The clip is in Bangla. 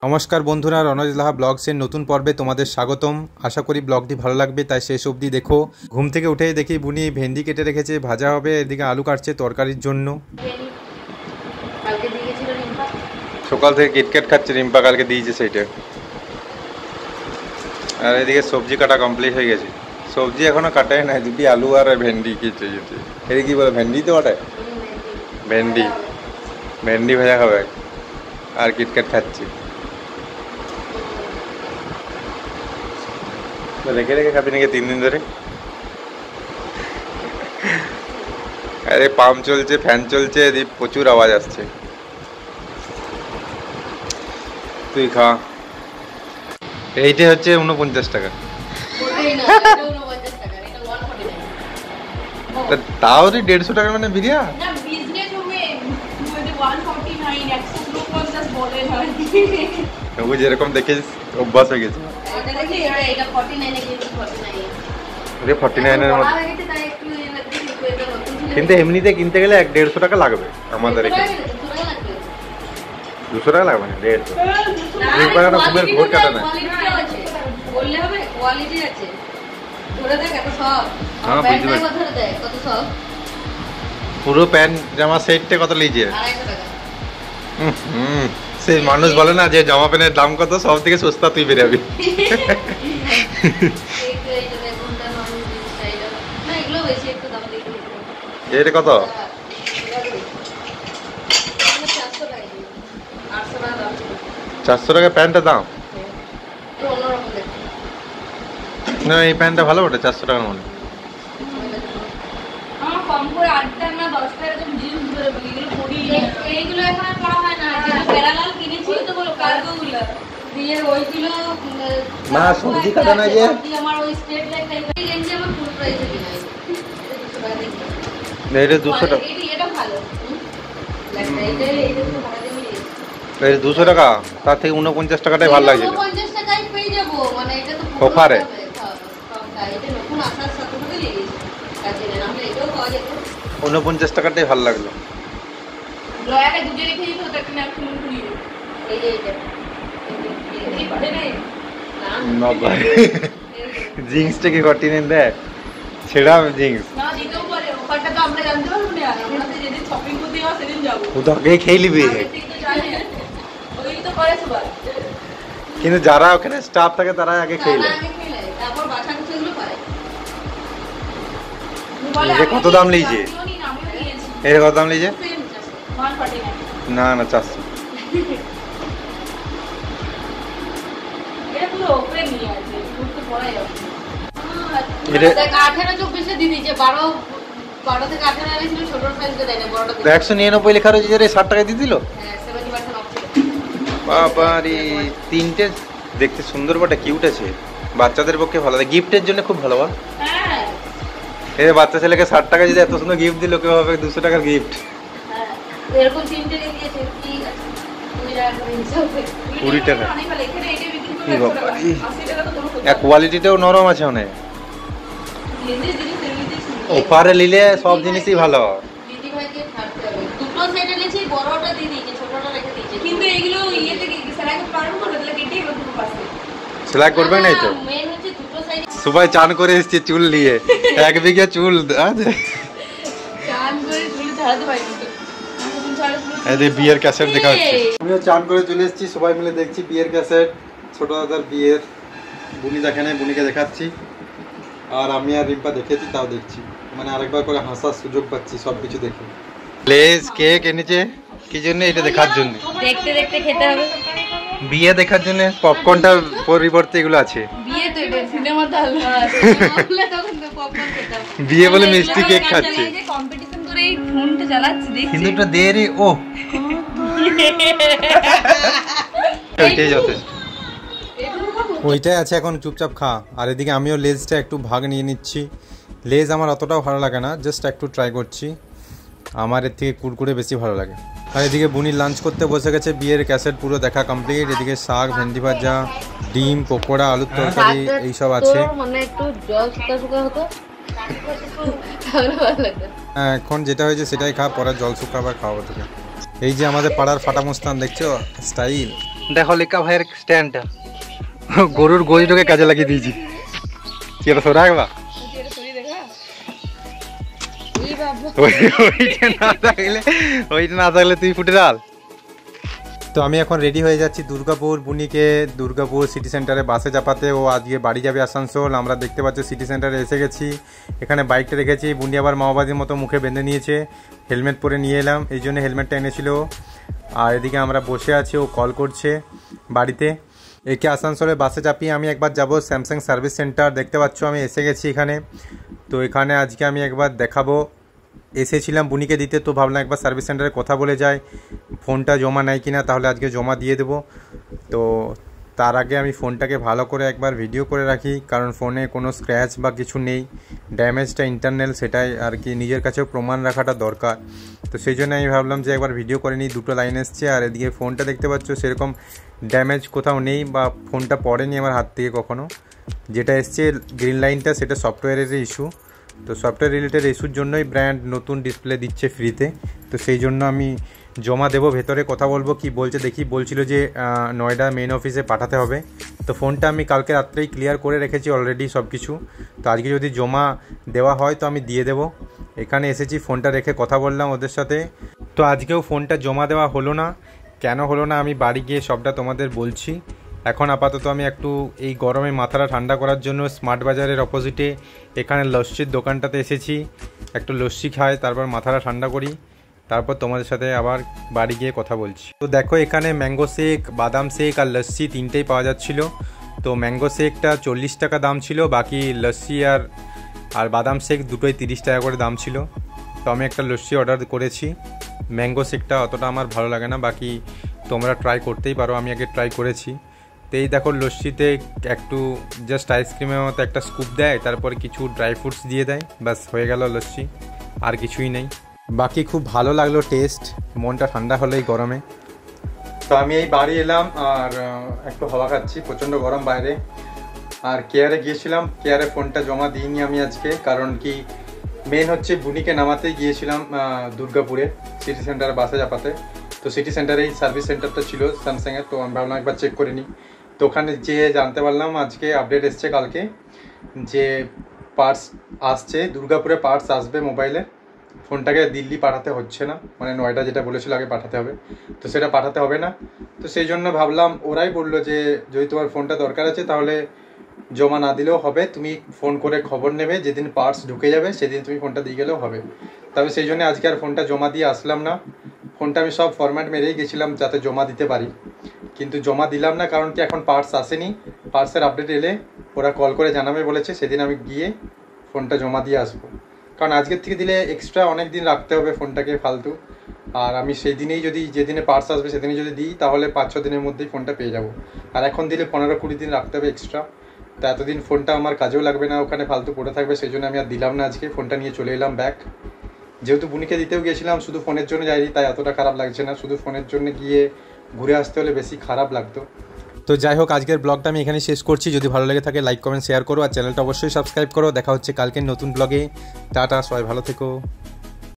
নমস্কার বন্ধুরা, রনজ লাহা ব্লগসের নতুন পর্বে তোমাদের স্বাগতম। আশা করি ব্লগটি ভালো লাগবে, তাই শেষ অবধি দেখো। ঘুম থেকে উঠেই দেখি বুনি ভেন্ডি কেটে রেখেছে, ভাজা হবে। এদিকে আলু কাটছে তরকারির জন্য। সকাল থেকে কিটক্যাট খাচ্ছে, রিম্পা কালকে দিয়েছে সেইটা। আর এদিকে সবজি কাটা কমপ্লিট হয়ে গেছে। সবজি এখনো কাটাই নাই, দুটি আলু আর ভেন্ডি কেটে যেতে। এটা কি বলে, ভেন্ডি তো ওটাই ভেন্ডি। ভেন্ডি ভাজা খাবে আর কিটক্যাট খাচ্ছি। রেখে রেখে খাবি নাকি 3 দিন ধরে? আরে পাম্প চলছে, ফ্যান চলছে, এদিকে প্রচুর আওয়াজ আসছে। তুই খা। এইটা হচ্ছে 49 টাকা। তাও 150 টাকা মানে বিরিয়া। ও যেরকম দেখে অভ্যাস হয়ে গেছে। কিন্তু এমনিতে কিনতে গেলে 150 টাকা লাগবে আমাদের এখানে। 200 টাকা লাগবে না, 150। ঘোর কাটা না। পুরো প্যান্ট জামা সেটটা কত লিজে? সেই মানুষ বলে না যে জামা প্যান্টের দাম কত, সব থেকে সস্তা তুই বেরাবি। এটা কত? 400 টাকা প্যান্টের দাম? না, এই প্যান্টটা ভালো ওটা 400 টাকার মনে। না সবজি কাটা না যে এটা 200 টাকা। এটা 200 টাকা, তার থেকে 49 টাকাটাই ভালো লাগছে অফারে। 49 টাকাটাই ভালো লাগলো। জিন্সটা কি কটিনেন দেখ, ছেড়া জিন্স। ও তো আগে খেয়ে নিবি। কিন্তু যারা ওখানে স্টাফ থাকে তারা আগে খেয়ে নেয়। কত দাম লিয়েছে? এর কত দাম লিয়েছে? না না 400। একশো 99 লেখা রয়েছে, 60 টাকায় দিয়ে দিল। বাবারে, 3টে দেখতে সুন্দর বটে, কিউট আছে। বাচ্চাদের পক্ষে ভালো, গিফটের জন্য খুব ভালো। এই বাচ্চা ছেলেকে 60 টাকা যদি এত সুন্দর গিফট দিল, কেউ হবে 200 টাকার গিফট। এরকম 3টে দিয়েছে, ঠিক আছে 20 টাকা। কি বাবা, এই কোয়ালিটিটাও নরম আছে অনেক। অফারে নিলে সব জিনিসই ভালো। দিদি ভাইকে ছাড়তে হবে। দুটো সেট এনেছি, বড়টা দিয়ে দিয়েছি, ছোটটা রেখে দিয়েছি। কিন্তু এগুলো ইয়েতে সেলাই করতে পারবো না, তাহলে কেটে এবার দুটো পাশে সেলাই করবে না। তো মেন হচ্ছে দুটো সাইড। সবাই চান করে এসেছে চুল নিয়ে, 1 বিঘা চুল আছে। চান করে চুল ছাড়াতে পারি না। এই বিয়ের ক্যাসেট দেখা হচ্ছে। আমিও চান করে চলে এসেছি, সবাই মিলে দেখছি বিয়ের ক্যাসেট। ছোট দাদার বিয়ের। বুনি দেখে নাই, বুনিকে দেখাচ্ছি। আর আমি আর রিম্পা দেখেছি, তাও দেখছি, মানে আরেকবার করে হাসার সুযোগ পাচ্ছি সবকিছু দেখে। লেজ কেক এনেছে কি জন্য? এটা দেখার জন্য, দেখতে দেখতে খেতে হবে। বিয়ে দেখার জন্য পপকর্নটা পরিবর্তে এগুলো আছে। বিয়ে তো এটা সিনেমাতে হলো, বলে তখন তো পপকর্ন খেতাম। বিয়ে বলে মিষ্টি কেক খাচ্ছে। এই যে কম্পিটিশন করে এই ফোনটা চালাচ্ছে দেখছি, কিন্তু এটা দেরি। ও ওইটাই যথেষ্ট, ওইটাই আছে। এখন চুপচাপ খা। আর এদিকে আমিও লেজটা একটু ভাগ নিয়ে নিচ্ছি। লেজ আমার অতটাও ভালো লাগে না, জাস্ট একটু ট্রাই করছি। আমার এর থেকে কুরকুরে বেশি ভালো লাগে। আর এদিকে বুনি লাঞ্চ করতে বসে গেছে। বিয়ের ক্যাসেট পুরো দেখা কমপ্লিট। এদিকে শাক, ভেন্ডি ভাজা, ডিম, পকোড়া, আলুর তরকারি এইসব আছে। মানে একটু জল শুকা শুকা হতো। এখন যেটা হয়েছে সেটাই খা, পরে জল শুকাবার খাওয়াবো তোকে। এই যে আমাদের পাড়ার ফাটা মুস্তান দেখছো, স্টাইল দেখো লেকা ভাইয়ের স্ট্যান্ডটা গরুর গোজটাকে কাজে লাগিয়ে দিয়েছি। কি এটা সরা একবার ওইটা না থাকলে তুই ফুটে ডাল। তো আমি এখন রেডি হয়ে যাচ্ছি দুর্গাপুর। বুনিকে দুর্গাপুর সিটি সেন্টারে বাসে চাপাতে। ও আজকে বাড়ি যাবে আসানসোল। আমরা দেখতে পাচ্ছি সিটি সেন্টারে এসে গেছি। এখানে বাইকটা রেখেছি। বুনি আবার মাওবাদীর মতো মুখে বেঁধে নিয়েছে। হেলমেট পরে নিয়ে এলাম, এই জন্য হেলমেটটা এনেছিল। আর এদিকে আমরা বসে আছি, ও কল করছে বাড়িতে। একে আসানসোলে বাসে চাপিয়ে আমি একবার যাব স্যামসাং সার্ভিস সেন্টার। দেখতে পাচ্ছ আমি এসে গেছি এখানে। তো এখানে আজকে আমি একবার দেখাবো। এসেছিলাম বুনিকে দিতে, তো ভাবলাম একবার সার্ভিস সেন্টারে কথা বলে যাই, ফোনটা জমা নেয় কিনা, তাহলে আজকে জমা দিয়ে দেবো। তো তার আগে আমি ফোনটাকে ভালো করে একবার ভিডিও করে রাখি, কারণ ফোনে কোনো স্ক্র্যাচ বা কিছু নেই, ড্যামেজটা ইন্টারনাল, সেটাই আর কি নিজের কাছেও প্রমাণ রাখাটা দরকার। তো সেই জন্য আমি ভাবলাম যে একবার ভিডিও করে নিই। দুটো লাইন এসছে, আর এদিকে ফোনটা দেখতে পাচ্ছ সেরকম ড্যামেজ কোথাও নেই, বা ফোনটা পড়েনি আমার হাত থেকে কখনো। যেটা এসছে গ্রিন লাইনটা, সেটা সফটওয়্যারের ইস্যু। তো সফটওয়্যার রিলেটেড ইস্যুর জন্যই ব্র্যান্ড নতুন ডিসপ্লে দিচ্ছে ফ্রিতে। তো সেই জন্য আমি জমা দেবো, ভেতরে কথা বলবো কি বলছে দেখি। বলছিল যে নয়ডা মেন অফিসে পাঠাতে হবে। তো ফোনটা আমি কালকে রাত্রেই ক্লিয়ার করে রেখেছি অলরেডি সব কিছু। তো আজকে যদি জমা দেওয়া হয় তো আমি দিয়ে দেবো। এখানে এসেছি, ফোনটা রেখে কথা বললাম ওদের সাথে। তো আজকেও ফোনটা জমা দেওয়া হলো না। কেন হলো না আমি বাড়ি গিয়ে সবটা তোমাদের বলছি। এখন আপাতত আমি একটু এই গরমে মাথাটা ঠান্ডা করার জন্য স্মার্ট বাজারের অপোজিটে এখানে লস্যির দোকানটাতে এসেছি। একটু লস্যি খাই, তারপর মাথাটা ঠান্ডা করি, তারপর তোমাদের সাথে আবার বাড়ি গিয়ে কথা বলছি। তো দেখো এখানে ম্যাঙ্গো শেক, বাদাম শেক আর লস্যি তিনটেই পাওয়া যাচ্ছিল। তো ম্যাঙ্গো শেকটা 40 টাকা দাম ছিল, বাকি লস্যি আর বাদাম শেক দুটোই 30 টাকা করে দাম ছিল। তো আমি একটা লস্যি অর্ডার করেছি। ম্যাঙ্গো শেকটা অতটা আমার ভালো লাগে না, বাকি তোমরা ট্রাই করতেই পারো, আমি আগে ট্রাই করেছি। তো এই দেখো লস্যিতে একটু জাস্ট আইসক্রিমের মতো একটা স্কুপ দেয়, তারপরে কিছু ড্রাই ফ্রুটস দিয়ে দেয়, ব্যাস হয়ে গেল লস্যি, আর কিছুই নেই। বাকি খুব ভালো লাগলো টেস্ট, মনটা ঠান্ডা হলো এই গরমে। তো আমি এই বাড়ি এলাম আর একটু হাওয়া খাচ্ছি, প্রচণ্ড গরম বাইরে। আর কেয়ারে গিয়েছিলাম, কেয়ারে ফোনটা জমা দিইনি আমি আজকে, কারণ কি মেন হচ্ছে বুনিকে নামাতে গিয়েছিলাম দুর্গাপুরে সিটি সেন্টারে বাসে চাপাতে। তো সিটি সেন্টারেই সার্ভিস সেন্টারটা ছিল স্যামসাংয়ের, তো আমি ভাবলাম একবার চেক করে নিই। তো ওখানে যেয়ে জানতে পারলাম আজকে আপডেট এসছে কালকে, যে পার্টস আসছে, দুর্গাপুরে পার্টস আসবে মোবাইলে। ফোনটাকে দিল্লি পাঠাতে হচ্ছে না, মানে নয়ডা যেটা বলেছিল আগে পাঠাতে হবে, তো সেটা পাঠাতে হবে না। তো সেই জন্য ভাবলাম, ওরাই বললো যে যদি তোমার ফোনটা দরকার আছে তাহলে জমা না দিলেও হবে, তুমি ফোন করে খবর নেবে, যেদিন পার্টস ঢুকে যাবে সেদিন তুমি ফোনটা দিয়ে গেলেও হবে। তবে সেই জন্য আজকে আর ফোনটা জমা দিয়ে আসলাম না। ফোনটা আমি সব ফরম্যাট মেরেই গেছিলাম যাতে জমা দিতে পারি, কিন্তু জমা দিলাম না, কারণ কি এখন পার্টস আসেনি। পার্টসের আপডেট এলে ওরা কল করে জানাবে বলেছে, সেদিন আমি গিয়ে ফোনটা জমা দিয়ে আসবো। কারণ আজকের থেকে দিলে এক্সট্রা অনেক দিন রাখতে হবে ফোনটাকে ফালতু। আর আমি সেই দিনেই যদি, যেদিনে পার্টস আসবে সেদিনে যদি দিই তাহলে 5-6 দিনের মধ্যেই ফোনটা পেয়ে যাবো। আর এখন দিলে 15-20 দিন রাখতে হবে এক্সট্রা। তো এতদিন ফোনটা আমার কাজেও লাগবে না, ওখানে ফালতু পড়ে থাকবে, সেই জন্য আমি আর দিলাম না আজকে। ফোনটা নিয়ে চলে এলাম ব্যাক। যেহেতু বুনিকে দিতেও গিয়েছিলাম, শুধু ফোনের জন্য যাইনি, তাই এতটা খারাপ লাগছে না। শুধু ফোনের জন্য গিয়ে ঘুরে আসতে হলে বেশি খারাপ লাগতো। তো যাই হোক, আজকের ব্লগটা আমি এখানে শেষ করছি। যদি ভালো লেগে থাকে লাইক কমেন্ট শেয়ার করো, আর চ্যানেলটা অবশ্যই সাবস্ক্রাইব করো। দেখা হচ্ছে কালকের নতুন ব্লগে। টাটা, সবাই ভালো থেকো।